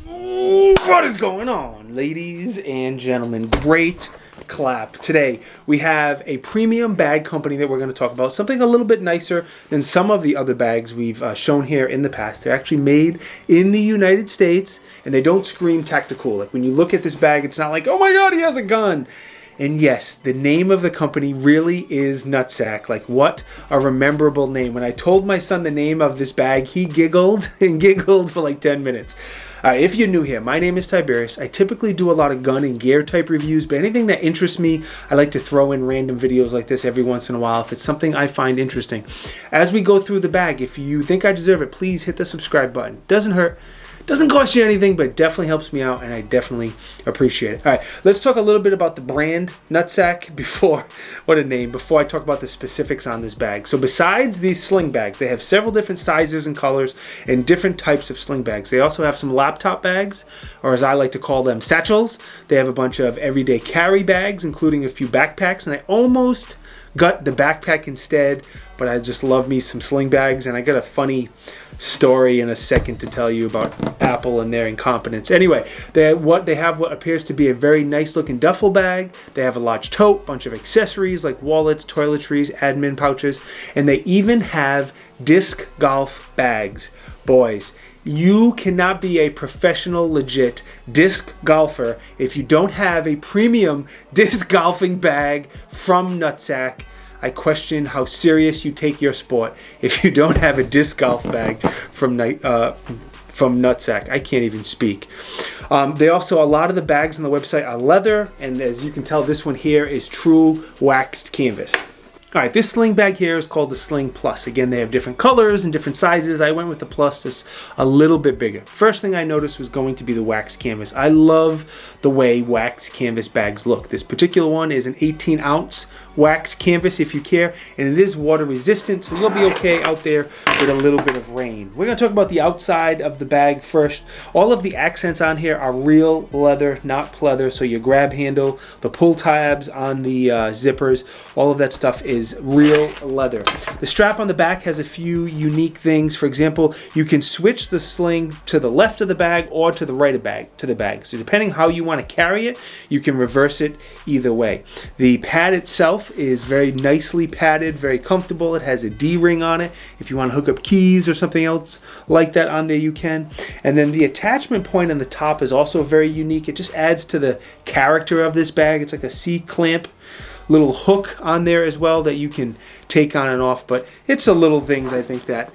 What is going on, ladies and gentlemen? Great clap. Today we have a premium bag company that we're going to talk about, something a little bit nicer than some of the other bags we've shown here in the past. They're actually made in the United States and they don't scream tactical. Like when you look at this bag, it's not like, oh my god, he has a gun. And yes, the name of the company really is Nutsac. Like, what a rememberable name. When I told my son the name of this bag, he giggled and giggled for like 10 minutes. If you're new here, my name is Tiberious. I typically do a lot of gun and gear type reviews, but anything that interests me, I like to throw in random videos like this every once in a while if it's something I find interesting. As we go through the bag, if you think I deserve it, please hit the subscribe button. Doesn't hurt. Doesn't cost you anything, but it definitely helps me out, and I definitely appreciate it. All right, let's talk a little bit about the brand Nutsac before I talk about the specifics on this bag. So besides these sling bags, they have several different sizes and colors and different types of sling bags. They also have some laptop bags, or as I like to call them, satchels. They have a bunch of everyday carry bags, including a few backpacks, and I almost got the backpack instead, but I just love me some sling bags, and I got a funny story in a second to tell you about Apple and their incompetence. Anyway, they have what appears to be a very nice looking duffel bag. They have a large tote, bunch of accessories like wallets, toiletries, admin pouches, and they even have disc golf bags. Boys, you cannot be a professional, legit disc golfer if you don't have a premium disc golfing bag from Nutsac. I question how serious you take your sport if you don't have a disc golf bag from Nutsac. I can't even speak. They also, a lot of the bags on the website are leather, and as you can tell, this one here is true waxed canvas. All right, this sling bag here is called the Sling Plus. Again, they have different colors and different sizes. I went with the Plus, that's a little bit bigger. First thing I noticed was going to be the wax canvas. I love the way wax canvas bags look. This particular one is an 18-ounce wax canvas, if you care, and it is water resistant, so you'll be okay out there with a little bit of rain. We're going to talk about the outside of the bag first. All of the accents on here are real leather, not pleather, so your grab handle, the pull tabs on the zippers, all of that stuff is real leather. The strap on the back has a few unique things. For example, you can switch the sling to the left of the bag or to the right of the bag. So depending how you want to carry it, you can reverse it either way. The pad itself is very nicely padded, very comfortable. It has a D-ring on it. If you want to hook up keys or something else like that on there, you can. And then the attachment point on the top is also very unique. It just adds to the character of this bag. It's like a C-clamp little hook on there as well that you can take on and off, but it's the little things I think that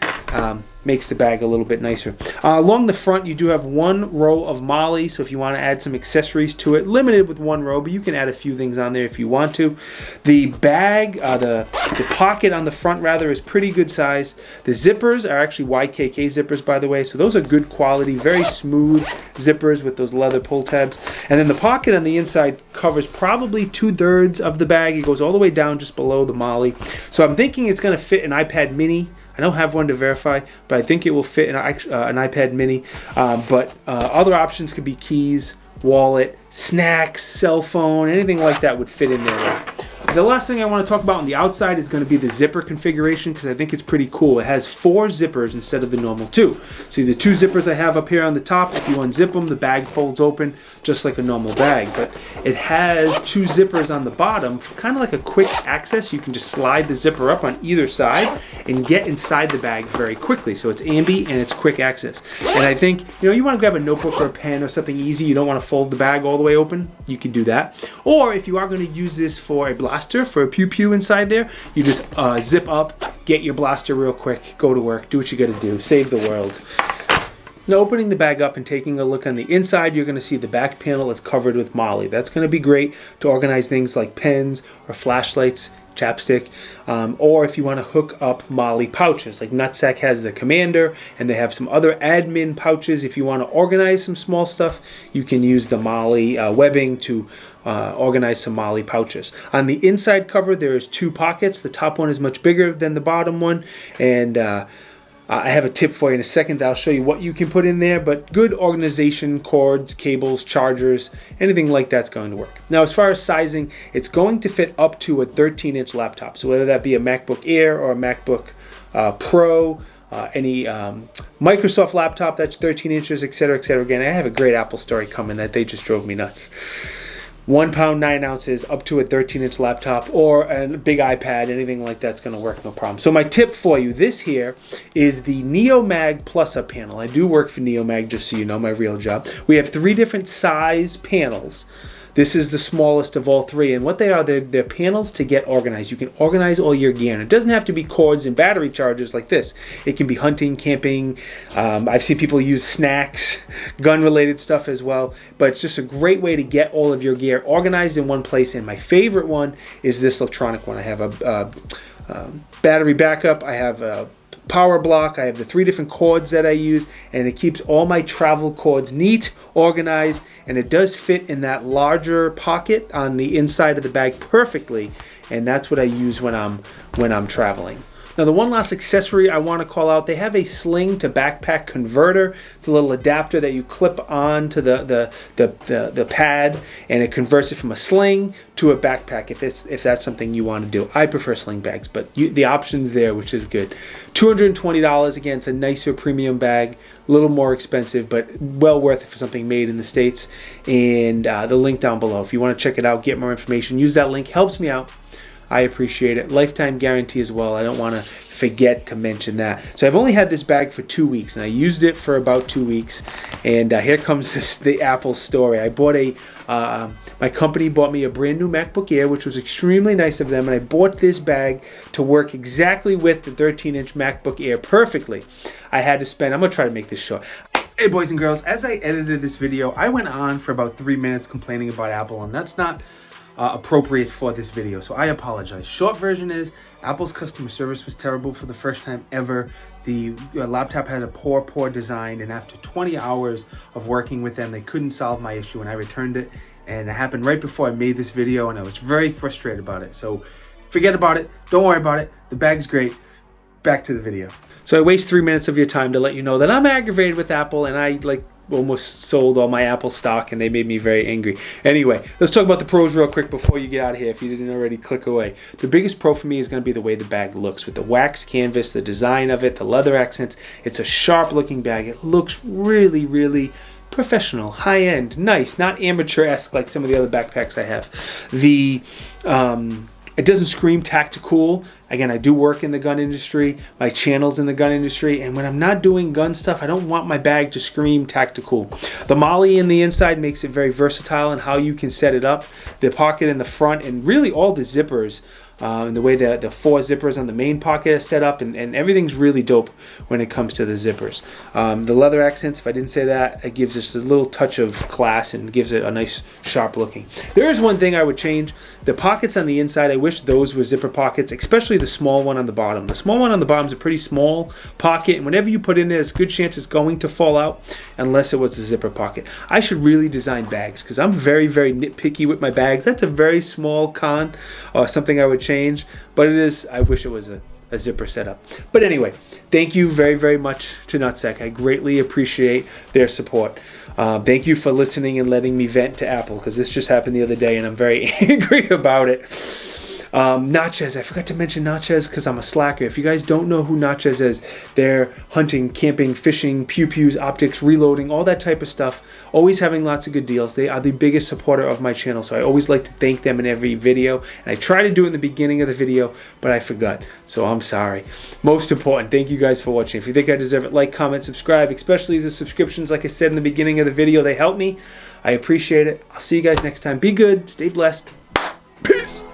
makes the bag a little bit nicer. Along the front, you do have one row of molle, so if you want to add some accessories to it, limited with one row, but you can add a few things on there if you want to. The bag, the pocket on the front rather, is pretty good size. The zippers are actually YKK zippers, by the way, so those are good quality, very smooth zippers with those leather pull tabs. And then the pocket on the inside covers probably 2/3 of the bag. It goes all the way down just below the molle. So I'm thinking it's going to fit an iPad mini. I don't have one to verify, but I think it will fit an iPad mini. But other options could be keys, wallet, snacks, cell phone, anything like that would fit in there. The last thing I want to talk about on the outside is going to be the zipper configuration, because I think it's pretty cool. It has 4 zippers instead of the normal 2. See the 2 zippers I have up here on the top, if you unzip them, the bag folds open just like a normal bag. But it has 2 zippers on the bottom for kind of like a quick access. You can just slide the zipper up on either side and get inside the bag very quickly. So it's ambi and it's quick access. And I think, you want to grab a notebook or a pen or something easy. You don't want to fold the bag all the way open. You can do that. Or if you are going to use this for a blaster, for a pew-pew inside there, you just zip up, get your blaster real quick, go to work, do what you got to do, save the world. Now, opening the bag up and taking a look on the inside, you're going to see the back panel is covered with molle. That's going to be great to organize things like pens or flashlights, chapstick, or if you want to hook up molle pouches. Like Nutsac has the Commander, and they have some other admin pouches. If you want to organize some small stuff, you can use the molle webbing to organize some molle pouches. On the inside cover, there is 2 pockets. The top one is much bigger than the bottom one, and I have a tip for you in a second that I'll show you what you can put in there, but good organization, cords, cables, chargers, anything like that's going to work. Now, as far as sizing, it's going to fit up to a 13-inch laptop. So whether that be a MacBook Air or a MacBook Pro, any Microsoft laptop that's 13 inches, etc., etc. Again, I have a great Apple story coming that they just drove me nuts. 1 pound 9 ounces up to a 13-inch laptop or a big iPad, anything like that's going to work, no problem. So my tip for you, this here is the Neomag Plus-Up panel. I do work for Neomag, just so you know, my real job. We have 3 different size panels. This is the smallest of all 3, and what they are, they're panels to get organized. You can organize all your gear, and it doesn't have to be cords and battery chargers like this. It can be hunting, camping. I've seen people use snacks, gun-related stuff as well, but it's just a great way to get all of your gear organized in one place, and my favorite one is this electronic one. I have a battery backup, I have a power block, I have the 3 different cords that I use, and it keeps all my travel cords neat, organized, and it does fit in that larger pocket on the inside of the bag perfectly, and that's what I use when I'm traveling. Now, the one last accessory I want to call out, they have a sling to backpack converter. It's a little adapter that you clip on to the pad, and it converts it from a sling to a backpack if that's something you want to do. I prefer sling bags, but the option's there, which is good. $220, again, it's a nicer premium bag, a little more expensive, but well worth it for something made in the States. And the link down below. If you want to check it out, get more information, use that link. Helps me out. I appreciate it. Lifetime guarantee as well. I don't want to forget to mention that. So I've only had this bag for 2 weeks, and I used it for about 2 weeks. And here comes the Apple story. I bought my company bought me a brand new MacBook Air, which was extremely nice of them, and I bought this bag to work exactly with the 13-inch MacBook Air perfectly. I had to spend, I'm going to try to make this short. Hey boys and girls, as I edited this video, I went on for about 3 minutes complaining about Apple, and that's not appropriate for this video, so I apologize. Short version is Apple's customer service was terrible for the first time ever. The laptop had a poor design, and after 20 hours of working with them, they couldn't solve my issue, and I returned it, and it happened right before I made this video, and I was very frustrated about it. So forget about it, don't worry about it, the bag's great. Back to the video. So I waste 3 minutes of your time to let you know that I'm aggravated with Apple, and I almost sold all my Apple stock, and they made me very angry. Anyway, let's talk about the pros real quick before you get out of here, if you didn't already click away. The biggest pro for me is going to be the way the bag looks, with the wax canvas, the design of it, the leather accents. It's a sharp looking bag. It looks really, really professional, high-end, nice, not amateur-esque like some of the other backpacks I have. It doesn't scream tactical. Again, I do work in the gun industry. My channel's in the gun industry. And when I'm not doing gun stuff, I don't want my bag to scream tactical. The molle in the inside makes it very versatile in how you can set it up. The pocket in the front, and really all the zippers, and the way the 4 zippers on the main pocket are set up, and everything's really dope when it comes to the zippers. The leather accents, if I didn't say that, it gives us a little touch of class and gives it a nice sharp looking. There is one thing I would change. The pockets on the inside, I wish those were zipper pockets, especially the small one on the bottom. The small one on the bottom is a pretty small pocket, and whenever you put it in there, there's a good chance it's going to fall out unless it was a zipper pocket. I should really design bags, because I'm very, very nitpicky with my bags. That's a very small con, or something I would change, but it is, I wish it was a zipper setup. But anyway, thank you very, very much to Nutsac. I greatly appreciate their support. Thank you for listening and letting me vent to Apple, because this just happened the other day and I'm very angry about it. Natchez, I forgot to mention Natchez because I'm a slacker. If you guys don't know who Natchez is, they're hunting, camping, fishing, pew-pews, optics, reloading, all that type of stuff. Always having lots of good deals. They are the biggest supporter of my channel, so I always like to thank them in every video. And I try to do it in the beginning of the video, but I forgot, so I'm sorry. Most important, thank you guys for watching. If you think I deserve it, like, comment, subscribe, especially the subscriptions. Like I said in the beginning of the video, they help me. I appreciate it. I'll see you guys next time. Be good, stay blessed. Peace.